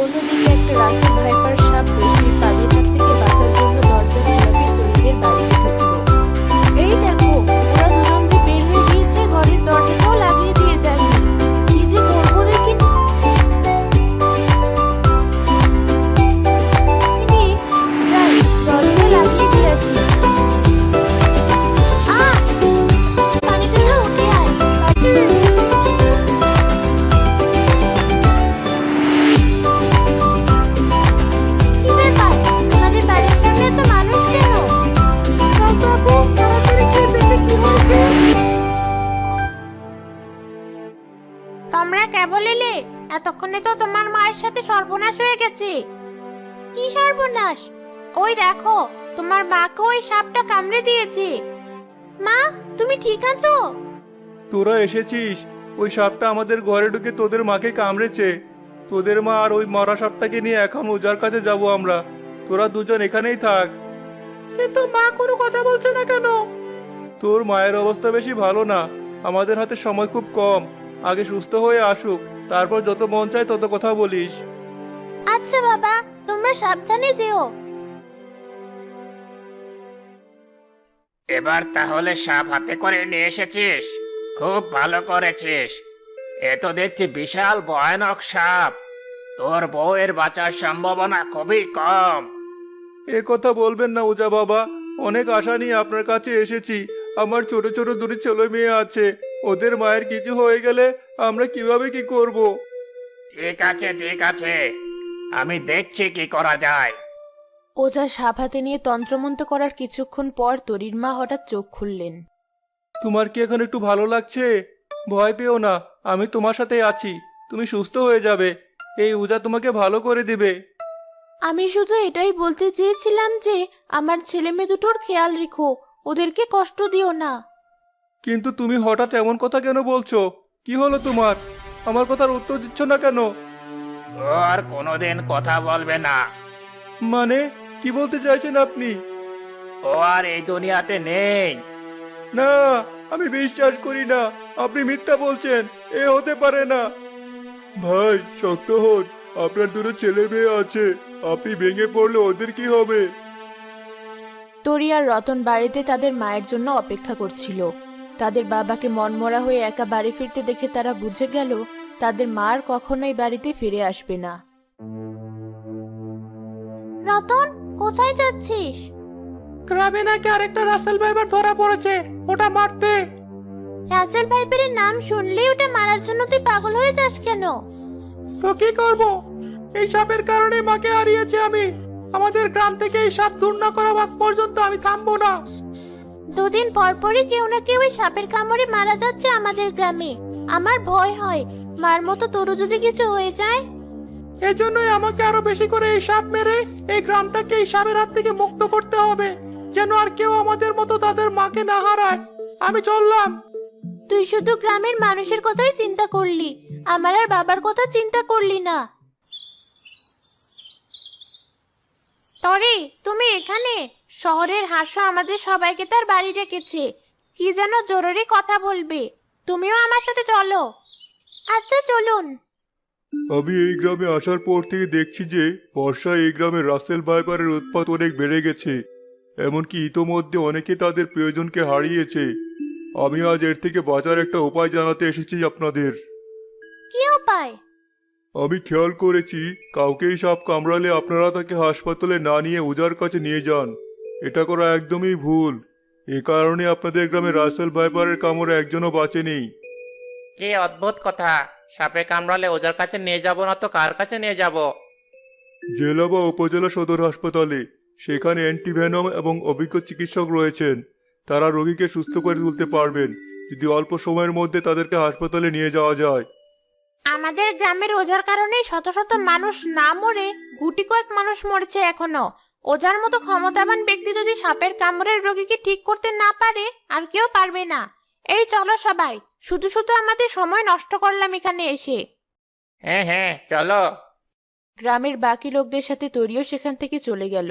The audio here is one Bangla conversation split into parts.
অন্যদিকে একটা রাসেল ভাইপার সাপ পৃথিবীর তাদের হাত থেকে বাঁচার জন্য দরজা খোলাতে তরুণীদের বাড়িতে ঢুকলো। এই দেখো, ওরা দুজন যে বের হয়ে গিয়েছে, ঘরের দরজাটাও লাগিয়ে দিয়ে যায়নি। কি যে করবো দেখি। যাই, দরজাটা লাগিয়ে দিয়ে আসি। পানিতে না উঠে আয়, বাঁচে। কি ব্যাপার, আমাদের বাড়ির সামনে এত মানুষ কেন? বাবু, তাড়াতাড়ি খেয়ে দেখে কি হয়েছে। তোমরা কেবল এলে? এতক্ষণে তো তোমার মায়ের সাথে সর্বনাশ হয়ে গেছে। কি সর্বনাশ? ওই দেখো, তোমার মাকে ওই সাপটা কামড়ে দিয়েছে। মা, তুমি ঠিক আছো? তোরা এসেছিস? ওই সাপটা আমাদের ঘরে ঢুকে তোদের মাকে কামড়েছে। তোদের মা আর ওই মরা সাপটাকে নিয়ে এখন ওজার কাছে যাব আমরা। তোরা দুজন এখানেই থাক। কিন্তু মা কোনো কথা বলছে না কেন? তোর মায়ের অবস্থা বেশি ভালো না, আমাদের হাতে সময় খুব কম। আগে সুস্থ হয়ে আসুক, তারপর যত মন চায় তত কথা বলিস। আচ্ছা বাবা, তোমরা সাবধানে যেও। এবার তাহলে সাপ হাতে করে নিয়ে এসেছিস, খুব ভালো করেছিস। এ তো দেখছি বিশাল ভয়ানক সাপ। তোর বউয়ের বাঁচার সম্ভাবনা খুবই কম। এ কথা বলবেন না ওজা বাবা, অনেক আশা নিয়ে আপনার কাছে এসেছি। আমার ছোট ছোট দুটি ছেলে মেয়ে আছে, ওদের মায়ের কিছু হয়ে গেলে আমরা কিভাবে কি করব? ঠিক আছে ঠিক আছে, আমি দেখছি কি করা যায়। ওঝা সাপ হাতে নিয়ে তন্ত্রমন্ত্র করার কিছুক্ষণ পর তরির মা হঠাৎ চোখ খুললেন। তোমার কি এখন একটু ভালো লাগছে? ভয় পেও না, আমি তোমার সাথে আছি। তুমি সুস্থ হয়ে যাবে, এই উজা তোমাকে ভালো করে দিবে। আমি শুধু এটাই বলতে চেয়েছিলাম যে আমার ছেলে মেয়ে দুটোর খেয়াল রেখো, ওদেরকে কষ্ট দিও না। কিন্তু তুমি হঠাৎ এমন কথা কেন বলছো? কি হলো তোমার? আমার কথার উত্তর দিচ্ছ না কেন? ও আর কোনোদিন কথা বলবে না। মানে কি বলতে চাইছেন আপনি? ও আর এই দুনিয়াতে নেই। না, আমি বিশ্বাস করি না, আপনি মিথ্যা বলছেন। এ হতে পারে না। ভাই শক্ত হন, আপনার দুটো ছেলে মেয়ে আছে, আপনি ভেঙে পড়লে ওদের কি হবে? তরি আর রতন বাড়িতে তাদের মায়ের জন্য অপেক্ষা করছিল। তাদের বাবাকে মনমরা হয়ে একা বাড়ি ফিরতে দেখে তারা বুঝে গেল তাদের মা আর কখনোই বাড়িতে ফিরে আসবে না। রতন, কোথায় যাচ্ছিস? গ্রামে নাকি আরেকটা রাসেল ভাইবার ধরা পড়েছে, ওটা মারতে। রাসেল ভাইপারের নাম শুনলেই ওটা মারার জন্য তুই পাগল হয়ে যাস কেন? তো কি করব? এই সাপের কারণে মাকে হারিয়েছি আমি। আমাদের গ্রাম থেকে এই সাপ দূর না করা পর্যন্ত আমি থামবো না। দুদিন পর পরই কেউ না কেউ ওই সাপের কামড়ে মারা যাচ্ছে আমাদের গ্রামে। আমার ভয় হয়, মার মতো তোরও যদি কিছু হয়ে যায়। এজন্যই আমাকে আরো বেশি করে এই সাপ মেরে এই গ্রামটাকে এই সাপের হাত থেকে মুক্ত করতে হবে, যেন আর কেউ আমাদের মতো তাদের মাকে না হারায়। আমি চললাম। তুই শুধু গ্রামের মানুষের কথাই চিন্তা করলি, আমার আর বাবার কথা চিন্তা করলি না। তরে, তুমি এখানে? শহরের হাসো আমাদের সবাইকে তার বাড়ি ডেকেছে, কি যেন জরুরি কথা বলবে। তুমিও আমার সাথে চলো। আচ্ছা চলুন। আমি এই গ্রামে আসার পর থেকে দেখছি যে বর্ষায় এই গ্রামে রাসেল ভাইপারের উৎপাত অনেক বেড়ে গেছে। এমনকি ইতোমধ্যে অনেকে তাদের প্রিয়জনকে হারিয়েছে। আমি আজ এর থেকে বাঁচার একটা উপায় জানাতে এসেছি আপনাদের। কি উপায়? আমি খেয়াল করেছি, কাউকেই সাপ কামড়ালে আপনারা তাকে হাসপাতালে না নিয়ে ওজার কাছে নিয়ে যান। এটা করা একদমই ভুল। এ কারণে আপনাদের গ্রামে রাসেল ভাইপারের কামড়ে একজনও বাঁচেনি। কি অদ্ভুত কথা! সাপে কামড়ালে ওজার কাছে নিয়ে যাব না তো কার কাছে নিয়ে যাব? জেলা বা উপজেলা সদর হাসপাতালে। সেখানে অ্যান্টিভেনম এবং অভিজ্ঞ চিকিৎসক রয়েছেন। তারা রোগীকে সুস্থ করে তুলতে পারবেন, যদি অল্প সময়ের মধ্যে তাদেরকে হাসপাতালে নিয়ে যাওয়া যায়। আমাদের গ্রামের ওজার কারণে শত শত মানুষ না মরে গুটি কয়েক মানুষ মরেছে এখনো। ওজার মতো ক্ষমতাবান ব্যক্তি যদি সাপের কামড়ের রোগীকে ঠিক করতে না পারে, আর কেউ পারবে না। এই চলো সবাই, শুধু শুধু আমাদের সময় নষ্ট করলাম এখানে এসে। হ্যাঁ হ্যাঁ চলো। গ্রামের বাকি লোকদের সাথে তরিও সেখান থেকে চলে গেল।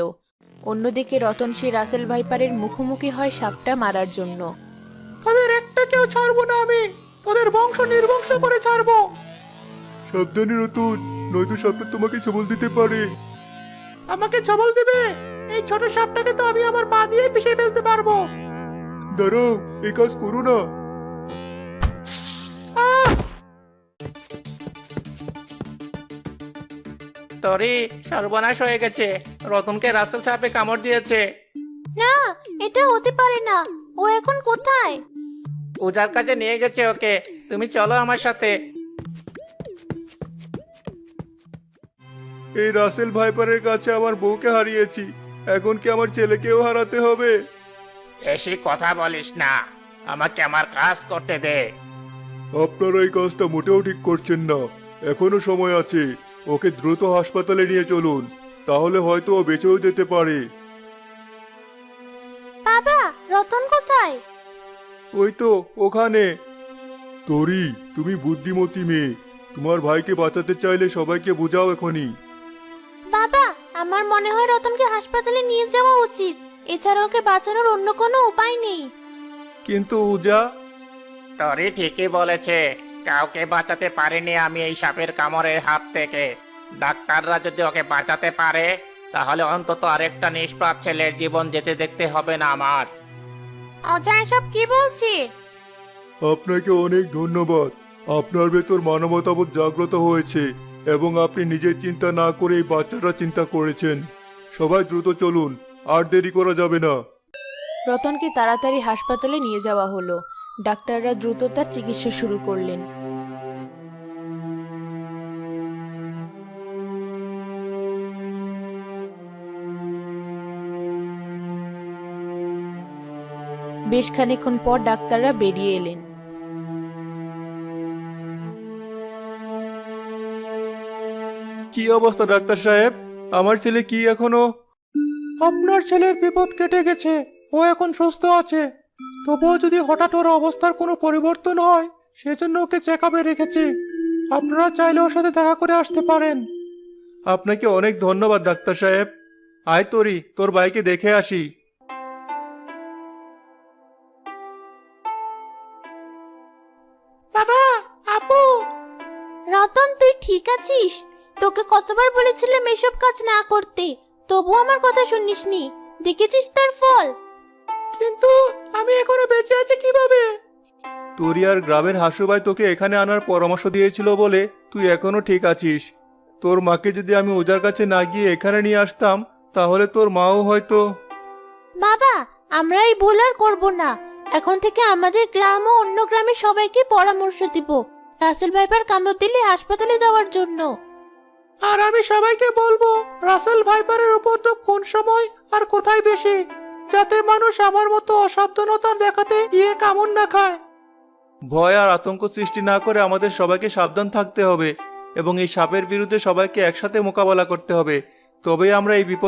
অন্যদিকে রতন সেই রাসেল ভাইপারের মুখোমুখি হয় সাপটা মারার জন্য। তাদের একটা কেউ ছাড়বো না আমি, তোদের বংশ নির্বংশ করে ছাড়বো। সাবধানে রতুন, নয়তো সাপটা তোমাকে ছবল দিতে পারে। আমাকে ছবল দিবে? এই ছোট সাপটাকে তো আমি আমার পা দিয়ে পিষে ফেলতে পারবো। দাঁড়াও, এই কাজ করো না। তরি, সর্বনাশ হয়ে গেছে। রতনকে রাসেল সাপে কামড় দিয়েছে। না, এটা হতে পারে না। ও এখন কোথায়? ওজার কাছে নিয়ে গেছে ওকে। তুমি চলো আমার সাথে। এই রাসেল ভাইপারের কাছে আমার বউকে হারিয়েছি, এখন কি আমার ছেলেকেও হারাতে হবে? বেশি কথা বলিস না, আমাকে আমার কাজ করতে দে। আপনারা এই কাজটা মোটেও ঠিক করছেন না। এখনো সময় আছে, ওকে দ্রুত হাসপাতালে নিয়ে চলুন, তাহলে হয়তো ও বেঁচেও যেতে পারে। বাবা, রতন কোথায়? ওই তো ওখানে। তরি, তুমি বুদ্ধিমতী মেয়ে, তোমার ভাইকে বাঁচাতে চাইলে সবাইকে বোঝাও এখনই। বাবা, আমার মনে হয় রতনকে হাসপাতালে নিয়ে যাওয়া উচিত। এছাড়া ওকে বাঁচানোর অন্য কোনো উপায় নেই। কিন্তু উজা। তরি ঠিকই বলেছে, কাউকে বাঁচাতে পারিনি আমি এই সাপের কামড়ের হাত থেকে। ডাক্তাররা যদি ওকে বাঁচাতে পারে, তাহলে অন্তত আরেকটা নিষ্পাপ ছেলের জীবন যেতে দেখতে হবে না আমার। অজা এসব কি বলছে? আপনাকে অনেক ধন্যবাদ। আপনার ভেতর মানবতাবোধ জাগ্রত হয়েছে এবং আপনি নিজের চিন্তা না করে এই বাচ্চাটা চিন্তা করেছেন। সবাই দ্রুত চলুন, আর দেরি করা যাবে না। রতনকে তাড়াতাড়ি হাসপাতালে নিয়ে যাওয়া হলো। ডাক্তাররা দ্রুত তার চিকিৎসা শুরু করলেন। বেশ খানিকক্ষণ পর ডাক্তাররা বেরিয়ে এলেন। কি অবস্থা ডাক্তার সাহেব? আমার ছেলে কি এখনো? আপনার ছেলের বিপদ কেটে গেছে, ও এখন সুস্থ আছে। তবুও যদি হঠাৎ ওর অবস্থার কোনো পরিবর্তন হয়, সেজন্য ওকে চেক আপে রেখেছি। আপনারা চাইলে ওর সাথে দেখা করে আসতে পারেন। আপনাকে অনেক ধন্যবাদ ডাক্তার সাহেব। আয় তরি, তোর ভাইকে দেখে আসি। বাবা, আপু। রতন, তুই ঠিক আছিস? তোকে কতবার বলেছিলাম এসব কাজ না করতে, তবু আমার কথা শুনিসনি। দেখেছিস তার ফল? কিন্তু আমি এখনো বেঁচে আছি কিভাবে? তরি আর গ্রামের হাসুভাই তোকে এখানে আনার পরামর্শ দিয়েছিল বলে তুই এখনো ঠিক আছিস। তোর মাকে যদি আমি ওজার কাছে না গিয়ে এখানে নিয়ে আসতাম, তাহলে তোর মাও হয়তো। বাবা, আমরা এই ভুল আর করবো না। এখন থেকে আমাদের গ্রাম ও অন্য গ্রামের সবাইকে পরামর্শ দিব রাসেল ভাইপার কামড় দিলে হাসপাতালে যাওয়ার জন্য। আর আমি সবাইকে বলবো রাসেল ভাইপারের উপদ্রব কোন সময় আর কোথায় বেশি, যাতে মানুষ আমার মতো অসাবধানতা দেখাতে গিয়ে কামড় না খায়। ভয় আর আতঙ্ক সৃষ্টি না করে আমাদের সবাইকে সাবধান থাকতে হবে এবং এই সাপের বিরুদ্ধে সবাইকে একসাথে মোকাবেলা করতে হবে। তবেই আমরা এই বিপদ